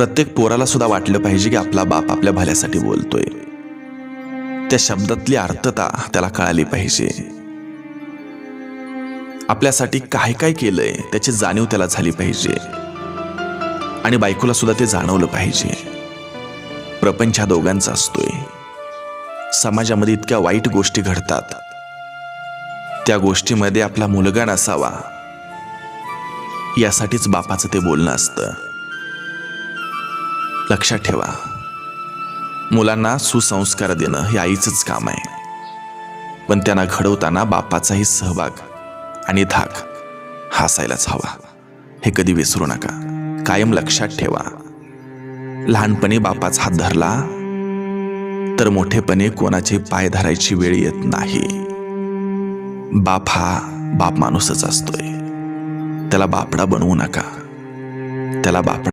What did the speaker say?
प्रत्येक पोराला सुद्धा वाटलं पाहिजे की आपला बाप आपल्या भल्यासाठी बोलतोय. त्या शब्दातली अर्थता त्याला कळाली पाहिजे. आपल्यासाठी काय काय केलंय त्याची जाणीव त्याला झाली पाहिजे. आणि बायकोला सुद्धा ते जाणवलं पाहिजे. प्रपंच हा दोघांचा असतोय. समाजामध्ये इतक्या वाईट गोष्टी घडतात, त्या गोष्टीमध्ये आपला मुलगा नसावा यासाठीच बापाचं ते बोलणं असतं. लक्षात ठेवा, मुलांना सुसंस्कार देणं हे आईचंच काम आहे, पण त्यांना घडवताना बापाचाही सहभाग आणि धाक हा असायलाच हवा. हे कधी विसरू नका. कायम लक्षात ठेवा, लहानपणी बापाचा हात धरला तर मोठेपणी कोणाचे पाय धरायची वेळ येत नाही. बाप हा बाप माणूसच असतोय. त्याला बापडा बनवू नका. त्याला बापडा